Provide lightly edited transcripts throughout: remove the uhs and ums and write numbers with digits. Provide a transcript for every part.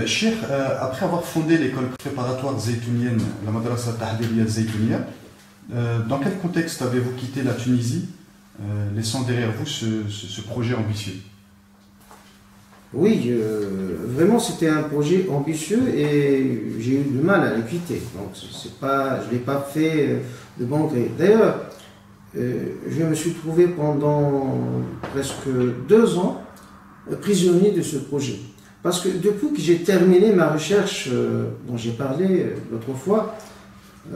Cheikh, après avoir fondé l'école préparatoire zaytounienne, la Madrasa Tahdiriya Zaytounia, dans quel contexte avez-vous quitté la Tunisie, laissant derrière vous ce projet ambitieux? Oui, vraiment c'était un projet ambitieux et j'ai eu du mal à le quitter. Donc c'est pas, je ne l'ai pas fait de bon gré. D'ailleurs, je me suis trouvé pendant presque 2 ans prisonnier de ce projet. Parce que depuis que j'ai terminé ma recherche dont j'ai parlé l'autre fois,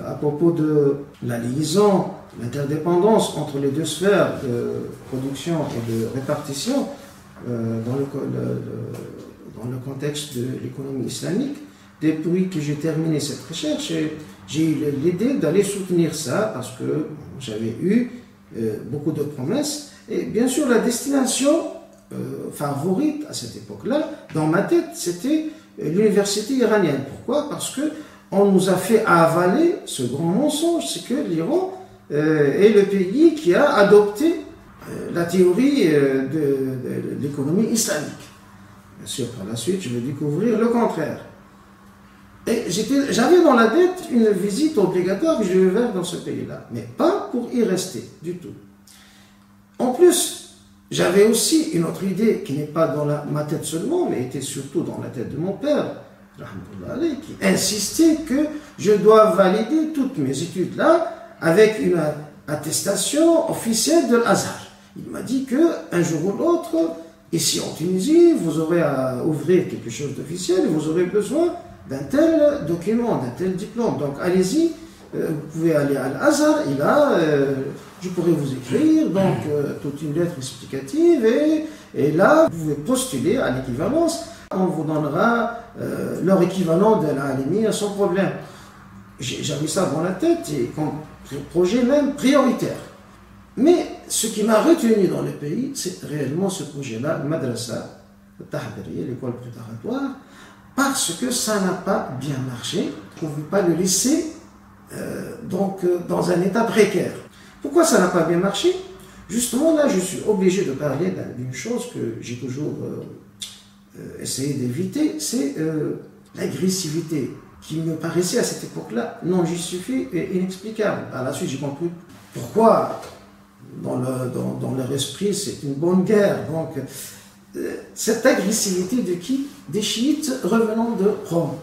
à propos de la liaison, l'interdépendance entre les deux sphères de production et de répartition, dans le contexte de l'économie islamique, depuis que j'ai terminé cette recherche, j'ai eu l'idée d'aller soutenir ça parce que j'avais eu beaucoup de promesses. Et bien sûr, la destination favorite à cette époque-là, dans ma tête, c'était l'université iranienne. Pourquoi? Parce qu'on nous a fait avaler ce grand mensonge, c'est que l'Iran est le pays qui a adopté la théorie de l'économie islamique. Bien sûr, par la suite, je vais découvrir le contraire. Et j'avais dans la tête une visite obligatoire que je vais faire dans ce pays-là, mais pas pour y rester du tout. En plus, j'avais aussi une autre idée qui n'est pas dans ma tête seulement, mais était surtout dans la tête de mon père, qui insistait que je dois valider toutes mes études là avec une attestation officielle de l'Azhar. Il m'a dit qu'un jour ou l'autre, ici en Tunisie, vous aurez à ouvrir quelque chose d'officiel et vous aurez besoin d'un tel document, d'un tel diplôme. Donc allez-y, vous pouvez aller à l'Azhar et là, je pourrai vous écrire donc toute une lettre explicative et là, vous pouvez postuler à l'équivalence. On vous donnera leur équivalent de la Alémie sans problème. J'avais ça dans la tête et comme projet même prioritaire. Mais ce qui m'a retenu dans le pays, c'est réellement ce projet-là, le Madrasa Tahdiriya, l'école préparatoire, parce que ça n'a pas bien marché. On ne pouvait pas le laisser dans un état précaire. Pourquoi ça n'a pas bien marché? Justement, là, je suis obligé de parler d'une chose que j'ai toujours essayé d'éviter, c'est l'agressivité qui me paraissait à cette époque-là non justifiée et inexplicable. Par la suite, j'ai compris pourquoi dans leur esprit c'est une bonne guerre. Donc, cette agressivité de qui? Des chiites revenant de Rome.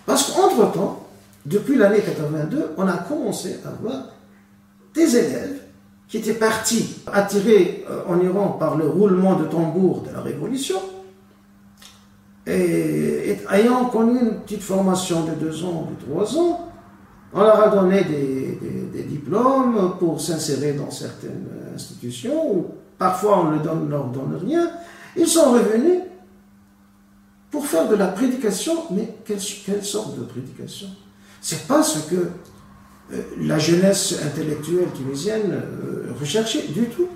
Parce qu'entre-temps, depuis l'année 82, on a commencé à avoir des élèves qui étaient partis, attirés en Iran par le roulement de tambour de la Révolution, et ayant connu une petite formation de 2 ans, de 3 ans, on leur a donné des diplômes pour s'insérer dans certaines institutions, ou parfois on ne leur donne rien. Ils sont revenus pour faire de la prédication, mais quelle sorte de prédication? C'est pas ce que la jeunesse intellectuelle tunisienne recherchait du tout.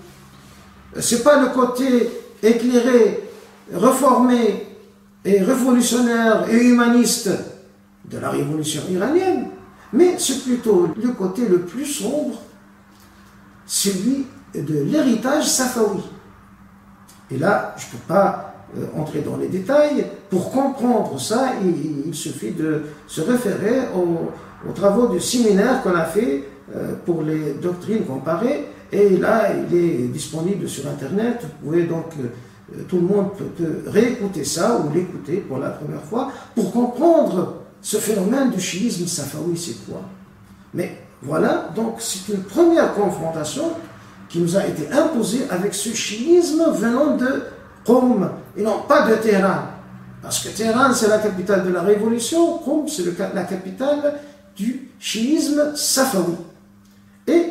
C'est pas le côté éclairé, reformé et révolutionnaire et humaniste de la révolution iranienne, mais c'est plutôt le côté le plus sombre, celui de l'héritage safawi. Et là, je ne peux pas entrer dans les détails. Pour comprendre ça, il suffit de se référer aux travaux du séminaire qu'on a fait pour les doctrines comparées. Et là, il est disponible sur Internet. Vous pouvez donc, tout le monde peut réécouter ça ou l'écouter pour la première fois pour comprendre ce phénomène du chiisme safawi, c'est quoi. Mais voilà, donc c'est une première confrontation qui nous a été imposée avec ce chiisme venant de Qom, et non pas de Téhéran. Parce que Téhéran, c'est la capitale de la révolution, Qom, c'est la capitale du chiisme safawi. Et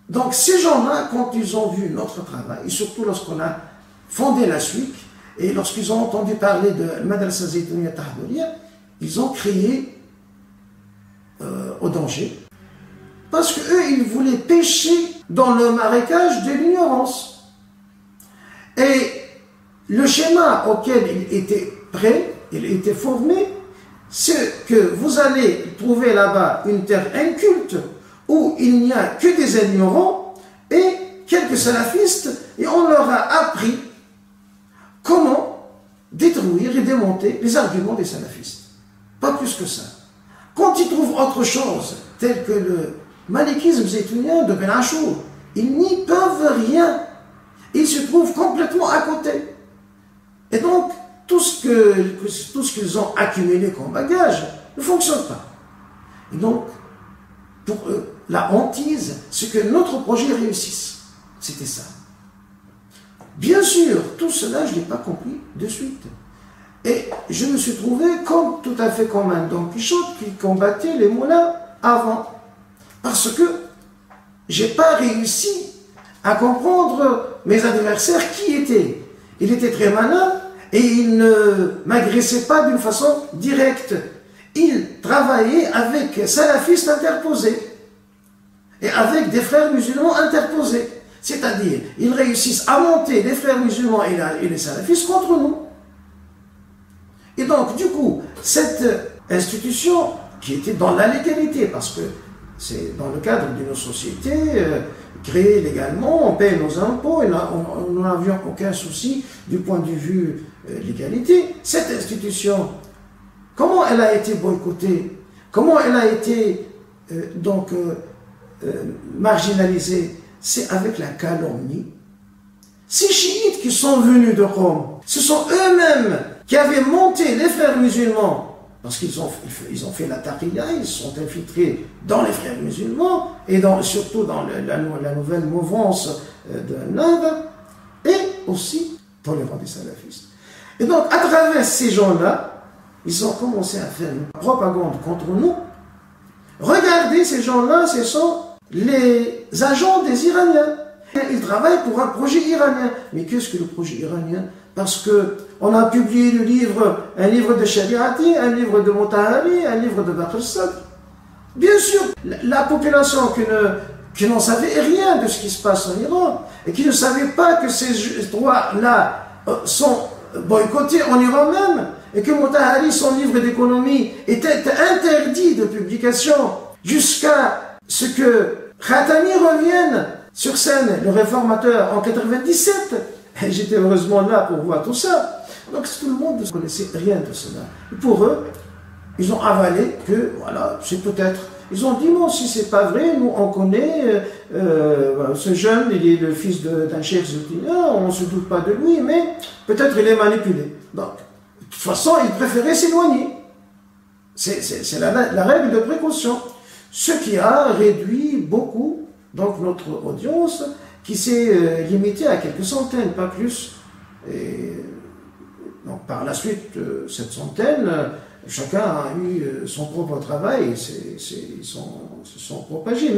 donc ces gens-là, quand ils ont vu notre travail, et surtout lorsqu'on a fondé la SUIC, et lorsqu'ils ont entendu parler de Madrasa Zaytounia Tahdiriya, ils ont crié au danger. Parce qu'eux, ils voulaient pêcher dans le marécage de l'ignorance. Et le schéma auquel ils étaient prêts, ils étaient formés, c'est que vous allez trouver là-bas une terre inculte où il n'y a que des ignorants et quelques salafistes, et on leur a appris comment détruire détruire et démonter les arguments des salafistes. Pas plus que ça. Quand ils trouvent autre chose, tel que le malikisme zaytounien de Ben Achour, ils n'y peuvent rien. Ils se trouvent complètement à côté. Et donc, tout ce qu'ils ont accumulé comme bagage ne fonctionne pas. Et donc, pour eux, la hantise, c'est que notre projet réussisse. C'était ça. Bien sûr, tout cela, je ne l'ai pas compris de suite. Et je me suis trouvé tout à fait comme un Don Quichotte qui combattait les moulins avant. Parce que je n'ai pas réussi à comprendre mes adversaires qui étaient. Il était très malin et il ne m'agressait pas d'une façon directe. Il travaillait avec salafistes interposés et avec des frères musulmans interposés. C'est-à-dire, ils réussissent à monter les frères musulmans et les salafistes contre nous. Et donc, du coup, cette institution qui était dans la légalité, parce que c'est dans le cadre d'une société créée légalement, on paye nos impôts et nous n'avions aucun souci du point de vue légalité. Cette institution, comment elle a été boycottée? Comment elle a été marginalisée? C'est avec la calomnie. Ces chiites qui sont venus de Rome, ce sont eux-mêmes qui avaient monté les frères musulmans, parce qu'ils ont fait la taqiyya, ils se sont infiltrés dans les frères musulmans, et surtout dans la nouvelle mouvance de l'Inde, et aussi dans les rangs des salafistes. Et donc, à travers ces gens-là, ils ont commencé à faire une propagande contre nous. Regardez, ces gens-là, ce sont les agents des Iraniens. Ils travaillent pour un projet iranien. Mais qu'est-ce que le projet iranien? Parce qu'on a publié un livre de Shariati, un livre de Motahari, un livre de Bakr Sadr. Bien sûr, la population qui n'en savait rien de ce qui se passe en Iran, et qui ne savait pas que ces droits-là sont boycottés en Iran même, et que Motahari, son livre d'économie, était interdit de publication jusqu'à ce que Khatami revienne sur scène, le réformateur, en 97. Et j'étais heureusement là pour voir tout ça. Donc tout le monde ne connaissait rien de cela. Et pour eux, ils ont avalé que, voilà, c'est peut-être... Ils ont dit, non, si c'est pas vrai, nous on connaît, ce jeune, il est le fils d'un cheikh zaytounien, on ne se doute pas de lui, mais peut-être il est manipulé. Donc, de toute façon, ils préféraient s'éloigner. C'est la règle de précaution. Ce qui a réduit beaucoup donc notre audience, qui s'est limitée à quelques centaines, pas plus. Et donc par la suite, cette centaine, chacun a eu son propre travail, ils se sont propagés.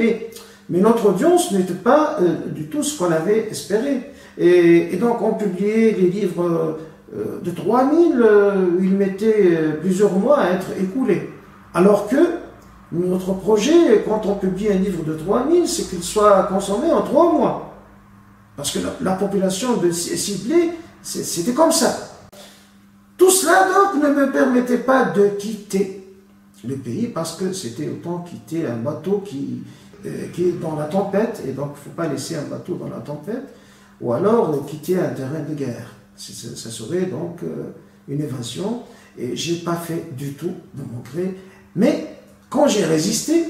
Mais notre audience n'était pas du tout ce qu'on avait espéré. Et donc on publiait les livres de 3000, ils mettaient plusieurs mois à être écoulés. Alors que notre projet, quand on publie un livre de 3000, c'est qu'il soit consommé en 3 mois. Parce que la population ciblée, c'était comme ça. Tout cela, donc, ne me permettait pas de quitter le pays, parce que c'était autant quitter un bateau qui est dans la tempête, et donc il ne faut pas laisser un bateau dans la tempête, ou alors quitter un terrain de guerre. Ça serait donc une évasion, et je n'ai pas fait du tout de mon gré. Mais quand j'ai résisté,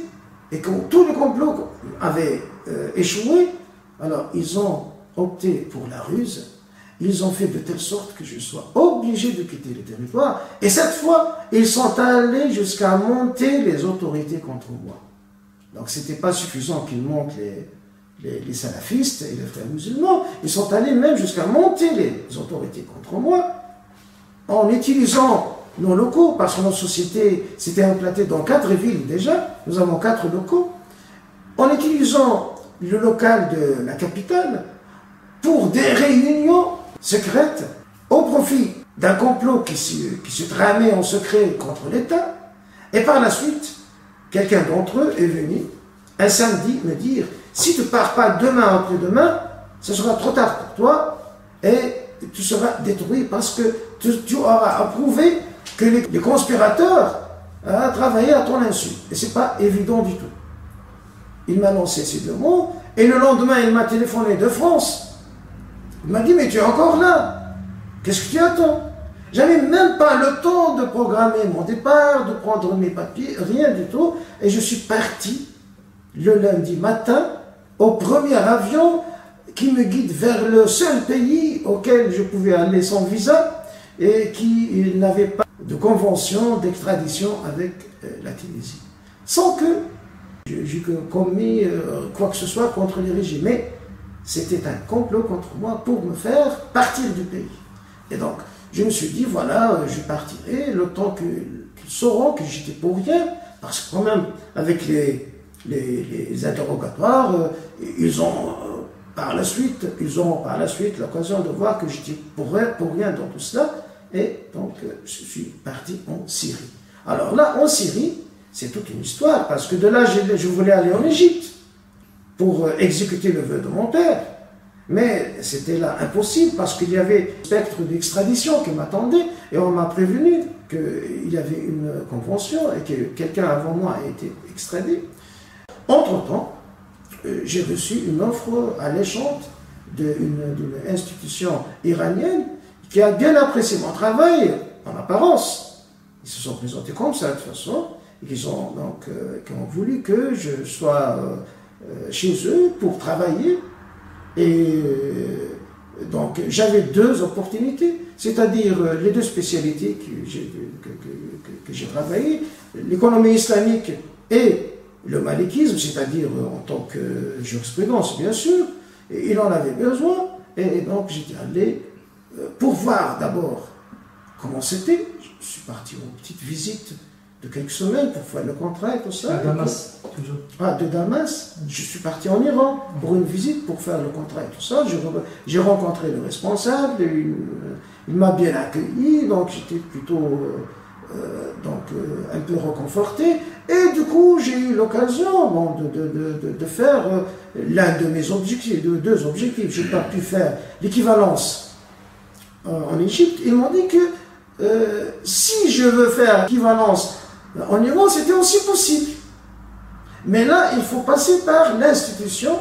et quand tout le complot avait échoué, alors ils ont opté pour la ruse, ils ont fait de telle sorte que je sois obligé de quitter le territoire, et cette fois, ils sont allés jusqu'à monter les autorités contre moi. Donc ce n'était pas suffisant qu'ils montent les salafistes et les frères musulmans, ils sont allés même jusqu'à monter les autorités contre moi, en utilisant nos locaux, parce que notre société s'était implantée dans 4 villes déjà, nous avons 4 locaux, en utilisant le local de la capitale pour des réunions secrètes au profit d'un complot qui se tramait en secret contre l'État. Et par la suite, quelqu'un d'entre eux est venu un samedi me dire: si tu ne pars pas demain après-demain, ce sera trop tard pour toi et tu seras détruit, parce que tu auras approuvé que les conspirateurs travaillaient à ton insu. Et ce n'est pas évident du tout. Il m'a lancé ces 2 mots, et le lendemain, il m'a téléphoné de France. Il m'a dit: mais tu es encore là, qu'est-ce que tu attends? J'avais même pas le temps de programmer mon départ, de prendre mes papiers, rien du tout. Et je suis parti le lundi matin au premier avion qui me guide vers le seul pays auquel je pouvais aller sans visa et qui n'avait pas de convention d'extradition avec la Tunisie. Sans que j'ai commis quoi que ce soit contre les régimes. Mais c'était un complot contre moi pour me faire partir du pays. Et donc, je me suis dit, voilà, je partirai le temps qu'ils sauront que j'étais pour rien, parce que quand même, avec les interrogatoires, ils ont par la suite l'occasion de voir que j'étais pour rien dans tout cela, et donc je suis parti en Syrie. Alors là, en Syrie, c'est toute une histoire, parce que de là, je voulais aller en Égypte pour exécuter le vœu de mon père. Mais c'était là impossible parce qu'il y avait un spectre d'extradition qui m'attendait et on m'a prévenu qu'il y avait une convention et que quelqu'un avant moi a été extradé. Entre-temps, j'ai reçu une offre alléchante d'une institution iranienne qui a bien apprécié mon travail en apparence. Ils se sont présentés comme ça de toute façon et qui ont voulu que je sois chez eux pour travailler. Et donc j'avais deux opportunités, c'est-à-dire les deux spécialités que j'ai travaillées, l'économie islamique et le malikisme, c'est-à-dire en tant que jurisprudence bien sûr, et il en avait besoin, et donc j'étais allé pour voir d'abord comment c'était. Je suis parti en petite visite de quelques semaines pour faire le contrat et tout ça. À Damas, toujours. Ah, de Damas. Je suis parti en Iran pour une visite, pour faire le contrat et tout ça. J'ai rencontré le responsable, il m'a bien accueilli, donc j'étais plutôt un peu reconforté. Et du coup, j'ai eu l'occasion de faire l'un de mes objectifs, deux objectifs. Je n'ai pas pu faire l'équivalence en Égypte. Ils m'ont dit que si je veux faire l'équivalence en Iran, c'était aussi possible. Mais là, il faut passer par l'institution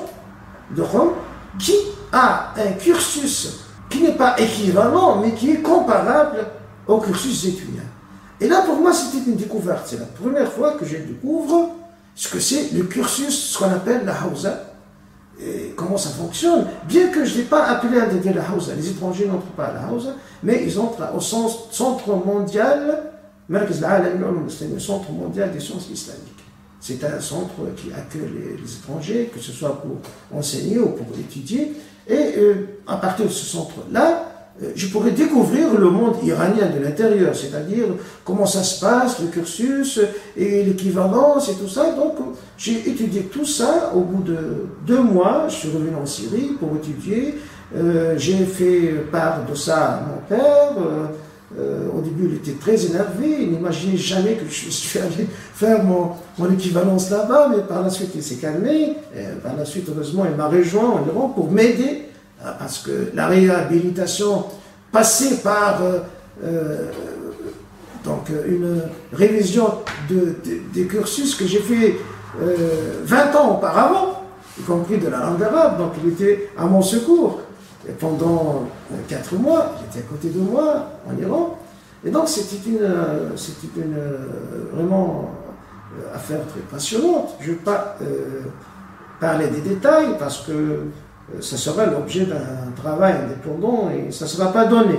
de Rome qui a un cursus qui n'est pas équivalent, mais qui est comparable au cursus zétunien. Et là, pour moi, c'était une découverte. C'est la première fois que je découvre ce que c'est le cursus, ce qu'on appelle la Hawza, et comment ça fonctionne. Bien que je n'ai pas appelé à dédier la Hawza, les étrangers n'entrent pas à la Hawza, mais ils entrent au centre mondial, le centre mondial des sciences islamiques. C'est un centre qui accueille les étrangers, que ce soit pour enseigner ou pour étudier. Et à partir de ce centre-là, je pourrais découvrir le monde iranien de l'intérieur, c'est-à-dire comment ça se passe, le cursus et l'équivalence et tout ça. Donc j'ai étudié tout ça au bout de 2 mois. Je suis revenu en Syrie pour étudier. J'ai fait part de ça à mon père. Au début, il était très énervé, il n'imaginait jamais que je suis allé faire mon équivalence là-bas, mais par la suite, il s'est calmé. Par la suite, heureusement, il m'a rejoint en Iran pour m'aider, parce que la réhabilitation passait par une révision des cursus que j'ai fait 20 ans auparavant, y compris de la langue arabe, donc il était à mon secours. Et pendant 4 mois, j'étais à côté de moi, en Iran. Et donc, c'était vraiment affaire très passionnante. Je ne vais pas parler des détails parce que ça sera l'objet d'un travail indépendant et ça ne sera pas donné.